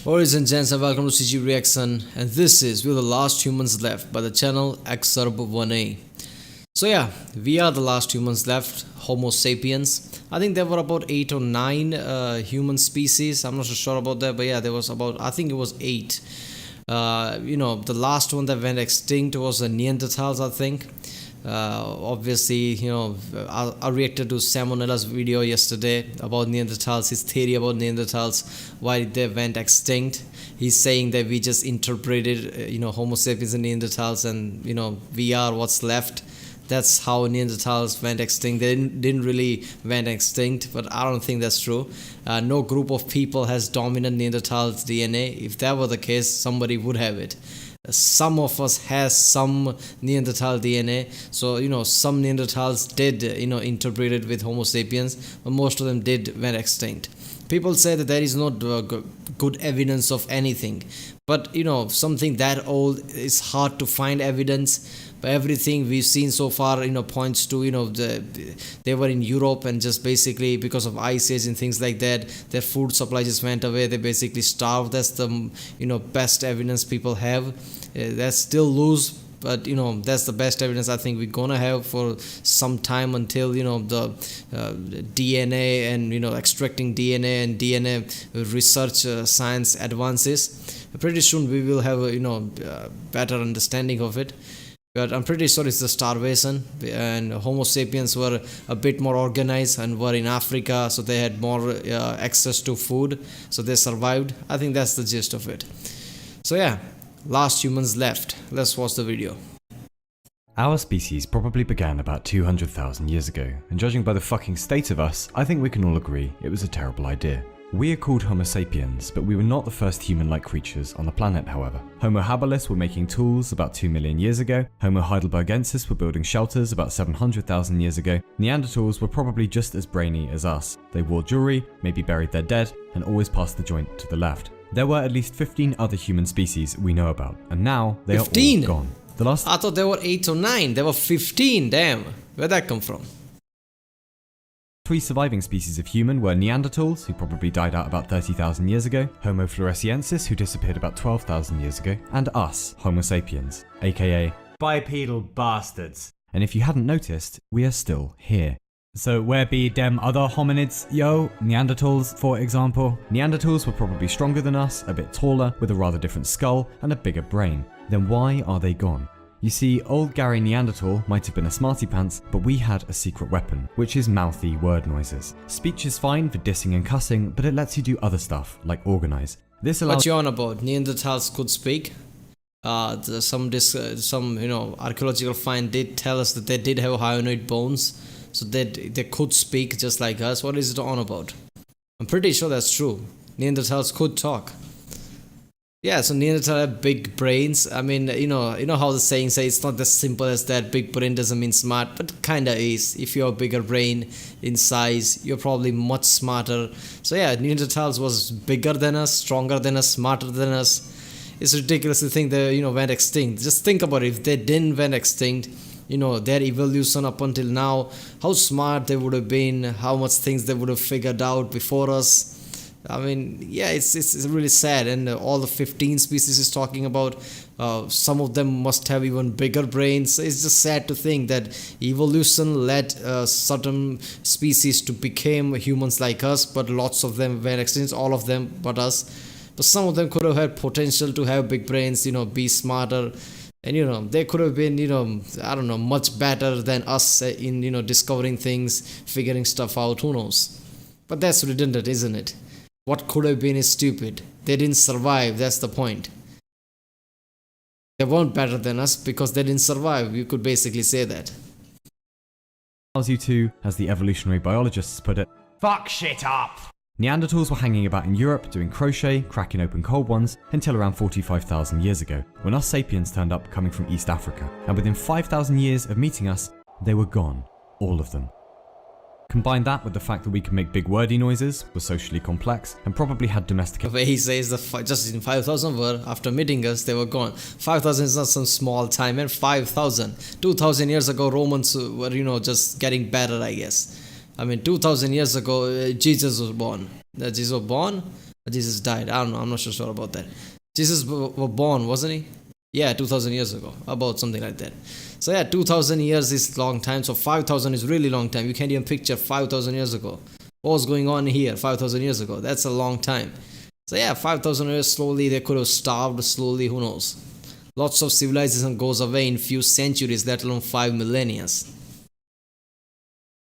Ladies and gents, and welcome to CG Reaction, and this is We're the Last Humans Left by the channel exurb1a. So yeah, we are the last humans left, Homo sapiens. I think there were about 8 or 9 human species. I'm not so sure about that, but yeah, there was about, I think it was 8. The last one that went extinct was the Neanderthals, I think. Obviously, I reacted to Salmonella's video yesterday about Neanderthals, his theory about Neanderthals, why they went extinct. He's saying that we just interpreted, Homo sapiens and Neanderthals, and we are what's left. That's how Neanderthals went extinct. They didn't really went extinct, but I don't think that's true. No group of people has dominant Neanderthals DNA. If that were the case, somebody would have it. Some of us has some Neanderthal DNA, so some Neanderthals did interpreted with Homo sapiens, but most of them did went extinct. People say that there is no good evidence of anything, but something that old is hard to find evidence. But everything we've seen so far points to they were in Europe, and just basically because of ice age and things like that, their food supply just went away. They basically starved. That's the best evidence people have. That's still loose, but that's the best evidence I think we're gonna have for some time, until the DNA and extracting DNA and DNA research science advances. Pretty soon we will have a better understanding of it. But I'm pretty sure it's the starvation, and Homo sapiens were a bit more organized and were in Africa, so they had more access to food, so they survived. I think that's the gist of it. So yeah, last humans left. Let's watch the video. Our species probably began about 200,000 years ago, and judging by the fucking state of us, I think we can all agree it was a terrible idea. We are called Homo sapiens, but we were not the first human-like creatures on the planet, however. Homo habilis were making tools about 2 million years ago, Homo heidelbergensis were building shelters about 700,000 years ago, Neanderthals were probably just as brainy as us. They wore jewelry, maybe buried their dead, and always passed the joint to the left. There were at least 15 other human species we know about, and now they 15? are all gone. I thought there were 8 or 9, there were 15, damn. Where'd that come from? 3 surviving species of human were Neanderthals, who probably died out about 30,000 years ago, Homo floresiensis, who disappeared about 12,000 years ago, and us, Homo sapiens, aka bipedal bastards. And if you hadn't noticed, we are still here. So where be dem other hominids, yo? Neanderthals, for example. Neanderthals were probably stronger than us, a bit taller, with a rather different skull, and a bigger brain. Then why are they gone? You see, old Gary Neanderthal might have been a smarty pants, but we had a secret weapon, which is mouthy word noises. Speech is fine for dissing and cussing, but it lets you do other stuff, like organize. This allows— What you on about? Neanderthals could speak? Some archaeological find did tell us that they did have hyoid bones, so they could speak just like us. What is it on about? I'm pretty sure that's true. Neanderthals could talk. Yeah, so Neanderthals have big brains. I mean, you know how the saying says it's not as simple as that. Big brain doesn't mean smart, but kinda is. If you have a bigger brain in size, you're probably much smarter. So yeah, Neanderthals was bigger than us, stronger than us, smarter than us. It's ridiculous to think they went extinct. Just think about it. If they didn't went extinct, their evolution up until now, how smart they would have been, how much things they would have figured out before us. I mean, yeah, it's really sad. And all the 15 species is talking about, some of them must have even bigger brains. It's just sad to think that evolution led certain species to become humans like us, but lots of them were extinct, all of them but us. But some of them could have had potential to have big brains, be smarter. And they could have been, I don't know, much better than us in, discovering things, figuring stuff out, who knows. But that's redundant, isn't it? What could have been is stupid. They didn't survive, that's the point. They weren't better than us because they didn't survive. You could basically say that. Allows you to, as the evolutionary biologists put it, Fuck shit up! Neanderthals were hanging about in Europe doing crochet, cracking open cold ones, until around 45,000 years ago, when us sapiens turned up coming from East Africa. And within 5,000 years of meeting us, they were gone. All of them. Combine that with the fact that we can make big wordy noises, were socially complex, and probably had domesticated— The way he says just in 5,000 were, after meeting us, they were gone. 5,000 is not some small time, and 5,000. 2,000 years ago, Romans were, just getting better, I guess. I mean, 2,000 years ago, Jesus was born. Jesus was born? Jesus died. I don't know. I'm not sure about that. Jesus was born, wasn't he? Yeah, 2000 years ago. About something like that. So yeah, 2000 years is long time. So 5000 is really long time. You can't even picture 5000 years ago. What was going on here 5000 years ago? That's a long time. So yeah, 5000 years slowly they could have starved slowly. Who knows? Lots of civilization goes away in few centuries, let alone 5 millennia.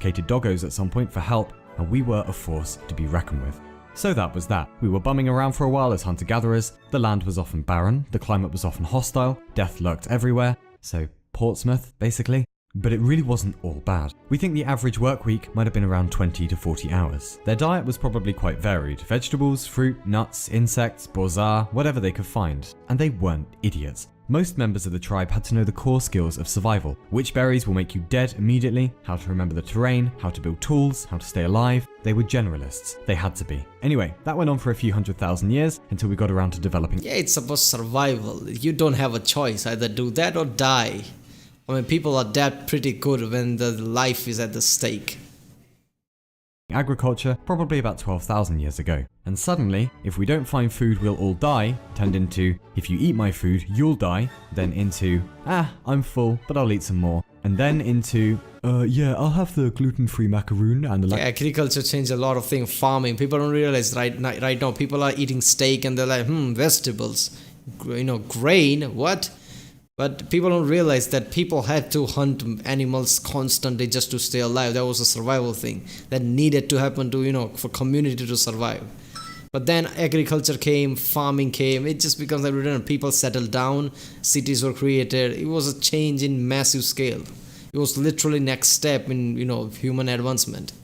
Doggos at some point for help, and we were a force to be reckoned with. So that was that. We were bumming around for a while as hunter-gatherers, the land was often barren, the climate was often hostile, death lurked everywhere, so Portsmouth, basically. But it really wasn't all bad. We think the average work week might have been around 20 to 40 hours. Their diet was probably quite varied. Vegetables, fruit, nuts, insects, borzar, whatever they could find. And they weren't idiots. Most members of the tribe had to know the core skills of survival. Which berries will make you dead immediately, how to remember the terrain, how to build tools, how to stay alive. They were generalists. They had to be. Anyway, that went on for a few 100,000 years until we got around to developing. Yeah, it's about survival. You don't have a choice. Either do that or die. I mean, people adapt pretty good when the life is at the stake. Agriculture probably about 12,000 years ago. And suddenly, if we don't find food we'll all die, turned into, if you eat my food you'll die, then into, I'm full but I'll eat some more, and then into, yeah, I'll have the gluten-free macaroon and the agriculture changed a lot of things. Farming, people don't realize right now people are eating steak and they're like, vegetables, grain, what? But people don't realize that people had to hunt animals constantly just to stay alive. That was a survival thing that needed to happen to, for community to survive. But then agriculture came, farming came, it just becomes redundant. People settled down, cities were created. It was a change in massive scale. It was literally next step in, human advancement.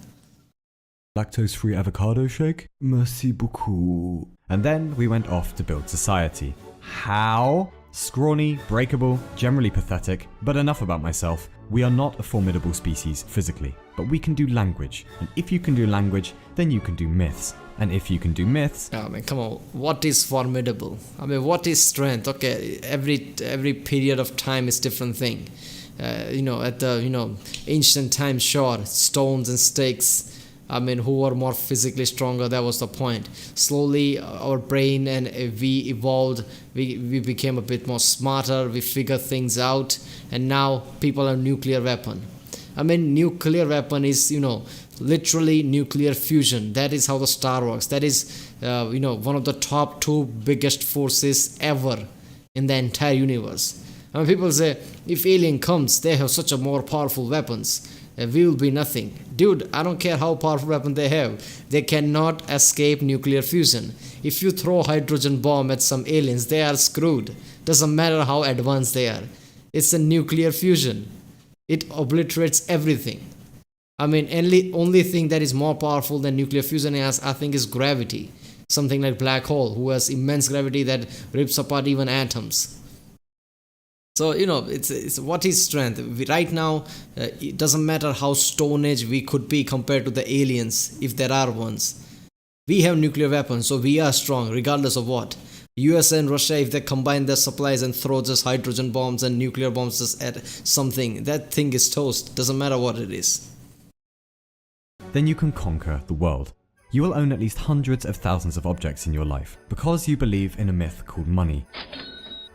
Lactose-free avocado shake? Merci beaucoup. And then we went off to build society. How? Scrawny, breakable, generally pathetic, but enough about myself. We are not a formidable species physically, but we can do language. And if you can do language, then you can do myths. And if you can do myths... I mean, come on, what is formidable? I mean, what is strength? Okay, every period of time is different thing. At the, ancient times, sure, stones and sticks. I mean, who were more physically stronger, that was the point. Slowly, our brain and we evolved, we became a bit more smarter, we figured things out, and now people have nuclear weapon. I mean, nuclear weapon is, literally nuclear fusion. That is how the star works. That is, one of the top 2 biggest forces ever in the entire universe. I mean, people say, if alien comes, they have such a more powerful weapons. We will be nothing. Dude, I don't care how powerful weapon they have. They cannot escape nuclear fusion. If you throw hydrogen bomb at some aliens, they are screwed. Doesn't matter how advanced they are. It's a nuclear fusion. It obliterates everything. I mean, only thing that is more powerful than nuclear fusion I think is gravity. Something like black hole, who has immense gravity that rips apart even atoms. So, it's what is strength? Right now, it doesn't matter how stone age we could be compared to the aliens, if there are ones. We have nuclear weapons, so we are strong, regardless of what. US and Russia, if they combine their supplies and throw just hydrogen bombs and nuclear bombs just at something, that thing is toast. Doesn't matter what it is. Then you can conquer the world. You will own at least hundreds of thousands of objects in your life, because you believe in a myth called money.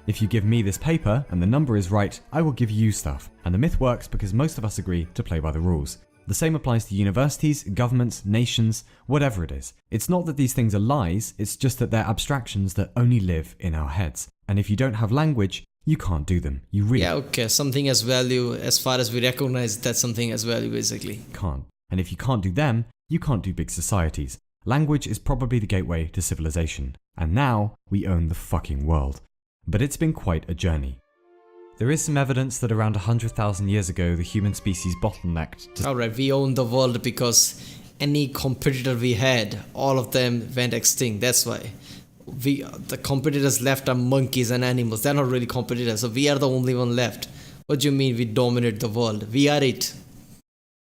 If you give me this paper and the number is right, I will give you stuff. And the myth works because most of us agree to play by the rules. The same applies to universities, governments, nations, whatever it is. It's not that these things are lies, it's just that they're abstractions that only live in our heads. And if you don't have language, you can't do them. You really something has value as far as we recognize that something has value, basically. Can't. And if you can't do them, you can't do big societies. Language is probably the gateway to civilization. And now, we own the fucking world. But it's been quite a journey. There is some evidence that around 100,000 years ago the human species bottlenecked. Alright, we own the world because any competitor we had, all of them went extinct. That's why. The competitors left are monkeys and animals. They're not really competitors, so we are the only one left. What do you mean we dominate the world? We are it.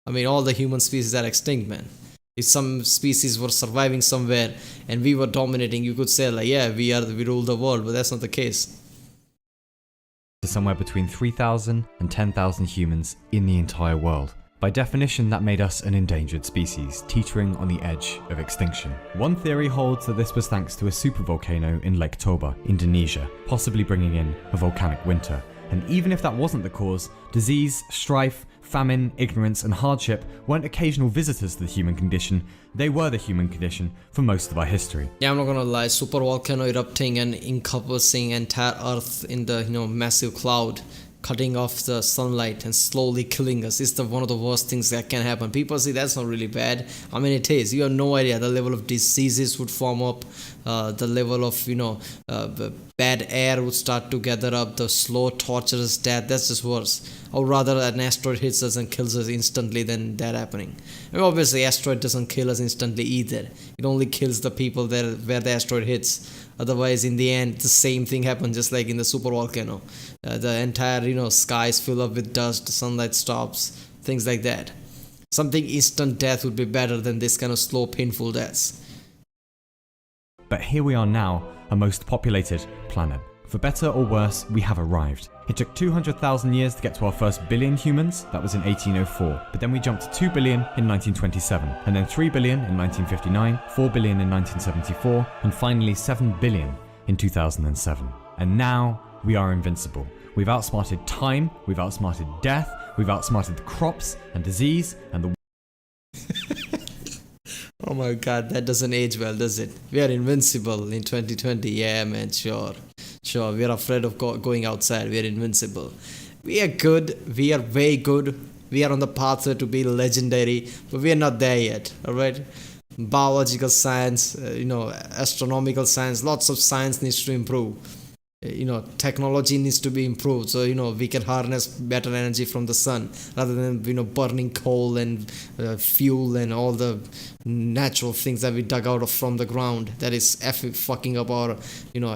I mean, all the human species are extinct, man. If some species were surviving somewhere and we were dominating, you could say we rule the world, but that's not the case. To somewhere between 3,000 and 10,000 humans in the entire world. By definition, that made us an endangered species, teetering on the edge of extinction. One theory holds that this was thanks to a supervolcano in Lake Toba, Indonesia, possibly bringing in a volcanic winter. And even if that wasn't the cause, disease, strife, famine, ignorance, and hardship weren't occasional visitors to the human condition, they were the human condition for most of our history. Yeah, I'm not gonna lie, supervolcano erupting and encompassing entire Earth in the massive cloud, cutting off the sunlight and slowly killing us is one of the worst things that can happen. People say that's not really bad. I mean, it is. You have no idea the level of diseases would form up, the level of bad air would start to gather up, the slow torturous death. That's just worse. Or rather, an asteroid hits us and kills us instantly than that happening. I mean, obviously, asteroid doesn't kill us instantly either. It only kills the people there where the asteroid hits. Otherwise, in the end, the same thing happens, just like in the supervolcano. The entire, sky is filled up with dust, sunlight stops, things like that. Something instant death would be better than this kind of slow, painful deaths. But here we are now, a most populated planet. For better or worse, we have arrived. It took 200,000 years to get to our first billion humans, that was in 1804, but then we jumped to 2 billion in 1927, and then 3 billion in 1959, 4 billion in 1974, and finally 7 billion in 2007. And now, we are invincible. We've outsmarted time, we've outsmarted death, we've outsmarted crops and disease and the Oh my god, that doesn't age well, does it? We are invincible in 2020. Yeah, man, sure. We are afraid of going outside. We are invincible. We are good. We are way good. We are on the path to be legendary, but we are not there yet. All right. Biological science, astronomical science, lots of science needs to improve. Technology needs to be improved, so we can harness better energy from the sun rather than burning coal and fuel and all the natural things that we dug out from the ground that is fucking up our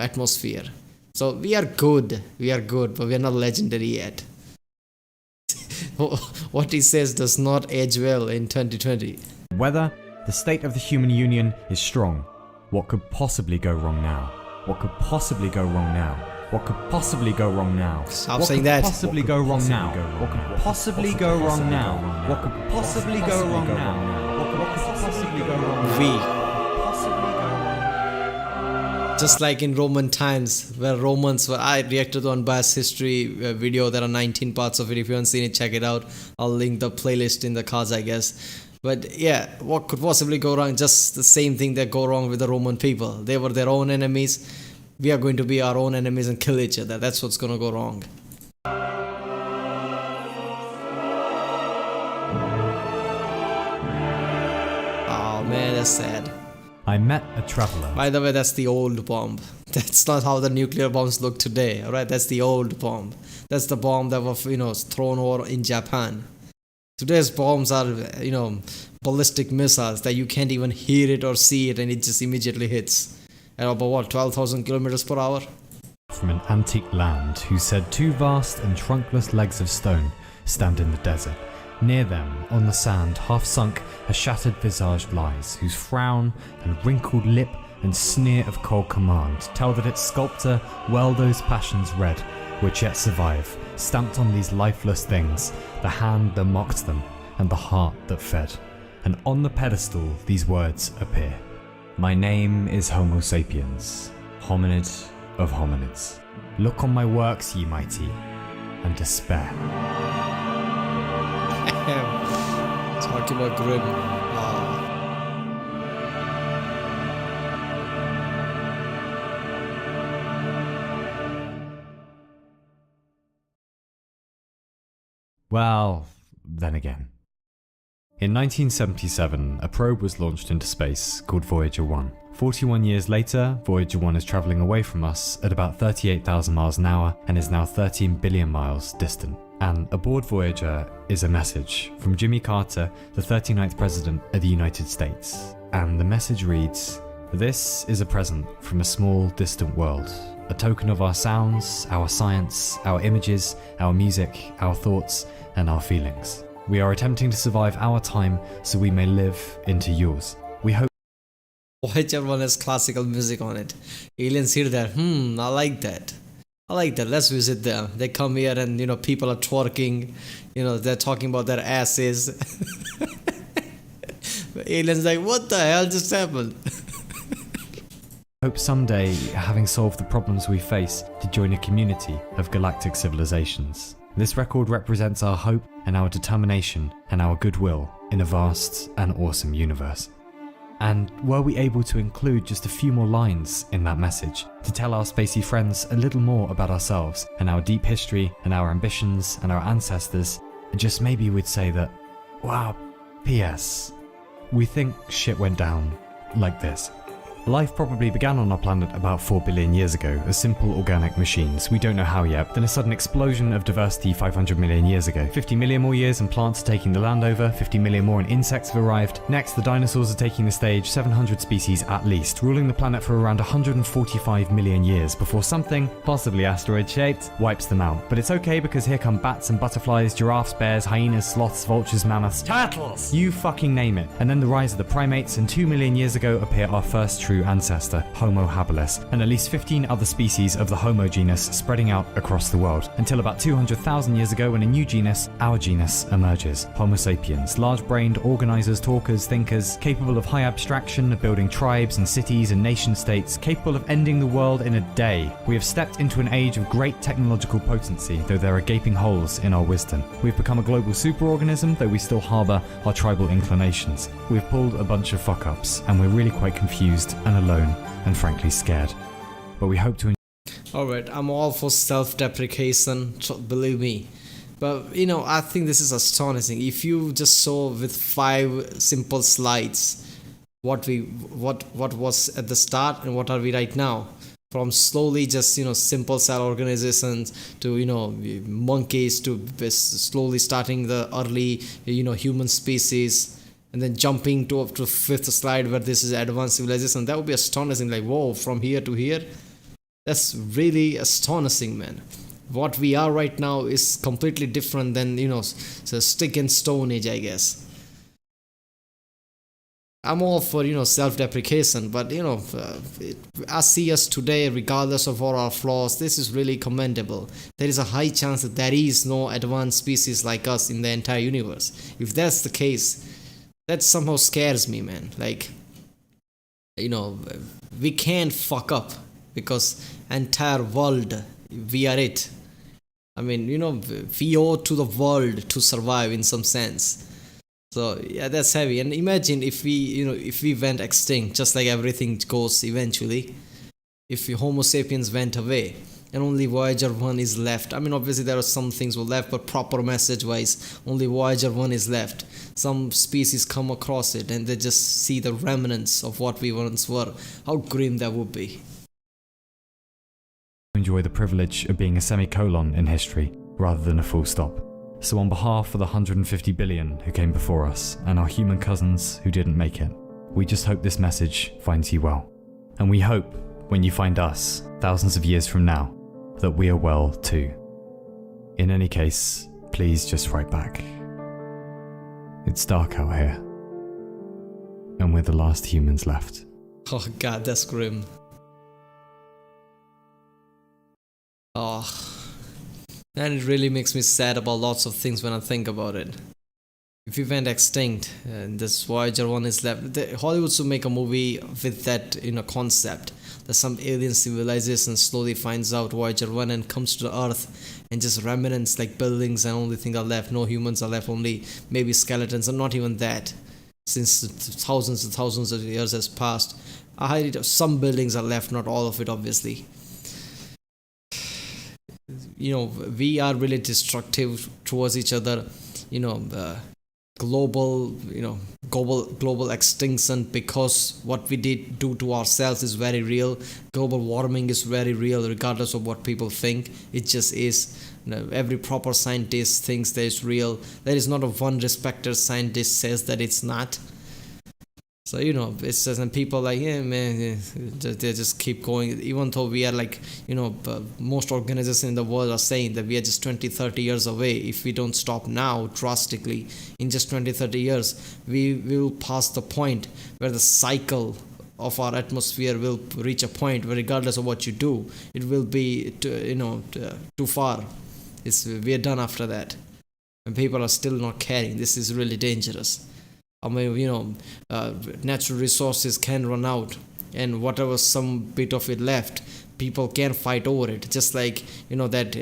atmosphere. So we are good, but we are not legendary yet. What he says does not age well in 2020. weather. The state of the human union is strong. What could possibly go wrong now? What could possibly go wrong now? What could possibly go wrong now? Stop saying that. What could possibly go wrong now? What could possibly go wrong now? What could possibly go wrong now? What could possibly go wrong now? Just like in Roman times, where I reacted on Bias History video. There are 19 parts of it. If you haven't seen it, check it out. I'll link the playlist in the cards, I guess. But yeah, what could possibly go wrong? Just the same thing that go wrong with the Roman people. They were their own enemies. We are going to be our own enemies and kill each other. That's what's going to go wrong. Oh man, that's sad. I met a traveler. By the way, that's the old bomb. That's not how the nuclear bombs look today, alright? That's the old bomb. That's the bomb that was, thrown over in Japan. Today's bombs are, ballistic missiles that you can't even hear it or see it and it just immediately hits. At about 12,000 kilometers per hour? From an antique land who said two vast and trunkless legs of stone stand in the desert. Near them, on the sand, half sunk, a shattered visage lies, whose frown and wrinkled lip and sneer of cold command tell that its sculptor well those passions red, which yet survive, stamped on these lifeless things, the hand that mocked them, and the heart that fed. And on the pedestal these words appear. My name is Homo sapiens, hominid of hominids. Look on my works, ye mighty, and despair. Talking about grim. Well, then again. In 1977, a probe was launched into space called Voyager 1. 41 years later, Voyager 1 is travelling away from us at about 38,000 miles an hour and is now 13 billion miles distant. And aboard Voyager is a message from Jimmy Carter, the 39th President of the United States. And the message reads, "This is a present from a small, distant world, a token of our sounds, our science, our images, our music, our thoughts, and our feelings. We are attempting to survive our time so we may live into yours. We hope." Voyager 1 has classical music on it. Aliens hear that, I like that. I like that. Let's visit them. They come here and people are twerking. They're talking about their asses. Aliens like, what the hell just happened? Hope someday, having solved the problems we face, to join a community of galactic civilizations. This record represents our hope and our determination and our goodwill in a vast and awesome universe. And were we able to include just a few more lines in that message to tell our spacey friends a little more about ourselves and our deep history and our ambitions and our ancestors, just maybe we'd say that, wow, P.S. we think shit went down like this. Life probably began on our planet about 4 billion years ago as simple organic machines, we don't know how yet, then a sudden explosion of diversity 500 million years ago. 50 million more years and plants are taking the land over, 50 million more and insects have arrived. Next, the dinosaurs are taking the stage, 700 species at least, ruling the planet for around 145 million years before something, possibly asteroid-shaped, wipes them out. But it's okay because here come bats and butterflies, giraffes, bears, hyenas, sloths, vultures, mammoths, turtles! You fucking name it. And then the rise of the primates, and 2 million years ago appear our first true ancestor, Homo habilis, and at least 15 other species of the Homo genus spreading out across the world, until about 200,000 years ago when a new genus, our genus, emerges. Homo sapiens, large-brained organizers, talkers, thinkers, capable of high abstraction, of building tribes and cities and nation-states, capable of ending the world in a day. We have stepped into an age of great technological potency, though there are gaping holes in our wisdom. We've become a global superorganism, though we still harbor our tribal inclinations. We've pulled a bunch of fuck-ups, and we're really quite confused and alone, and frankly scared. But we hope to. Alright, I'm all for self-deprecation, believe me. But I think this is astonishing. If you just saw with 5 simple slides what was at the start and what are we right now. From slowly just simple cell organizations to monkeys to slowly starting the early human species. And then jumping to 5th slide where this is advanced civilization, that would be astonishing. Like, whoa, from here to here, that's really astonishing, man. What we are right now is completely different than so stick and stone age, I guess. I'm all for self-deprecation, but I see us today, regardless of all our flaws, this is really commendable. There is a high chance that there is no advanced species like us in the entire universe. If that's the case, that somehow scares me, man. Like, we can't fuck up because entire world, we are it. I mean, we owe to the world to survive in some sense. So yeah, that's heavy. And imagine if we went extinct, just like everything goes eventually. If Homo sapiens went away and only Voyager 1 is left. I mean, obviously there are some things were left, but proper message wise, only Voyager 1 is left. Some species come across it and they just see the remnants of what we once were. How grim that would be. Enjoy the privilege of being a semicolon in history rather than a full stop. So on behalf of the 150 billion who came before us and our human cousins who didn't make it, we just hope this message finds you well. And we hope when you find us, thousands of years from now, that we are well too. In any case, please just write back. It's dark out here, and we're the last humans left. Oh god, that's grim. Oh, and it really makes me sad about lots of things when I think about it. If we went extinct and this Voyager 1 is left, Hollywood should make a movie with that concept. That some alien civilization slowly finds out Voyager 1 and comes to the Earth and just remnants like buildings and only thing are left. No humans are left, only maybe skeletons, and not even that. Since thousands and thousands of years has passed, some buildings are left, not all of it obviously. We are really destructive towards each other. Global extinction, because what we did do to ourselves is very real. Global warming is very real, regardless of what people think. It just is. Every proper scientist thinks that it's real. There is not a one respected scientist says that it's not. So it's just, and people like, yeah man, they just keep going, even though we are like, most organizations in the world are saying that we are just 20-30 years away. If we don't stop now drastically, in just 20-30 years we will pass the point where the cycle of our atmosphere will reach a point where regardless of what you do, it will be too far. We're done after that, and people are still not caring. This is really dangerous. I mean, natural resources can run out, and whatever some bit of it left, people can fight over it. Just like that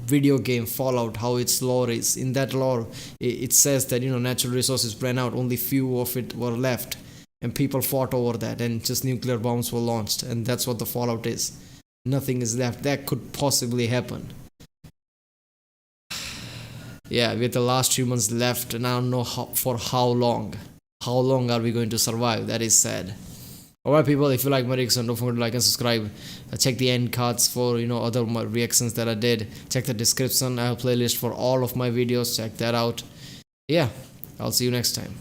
video game Fallout, how its lore is. In that lore, it says that natural resources ran out, only few of it were left, and people fought over that, and just nuclear bombs were launched, and that's what the Fallout is. Nothing is left. That could possibly happen. Yeah, we're the last humans left, and I don't know for how long. How long are we going to survive? That is sad. Alright people, if you like my reaction, don't forget to like and subscribe. Check the end cards for other reactions that I did. Check the description. I have a playlist for all of my videos. Check that out. Yeah, I'll see you next time.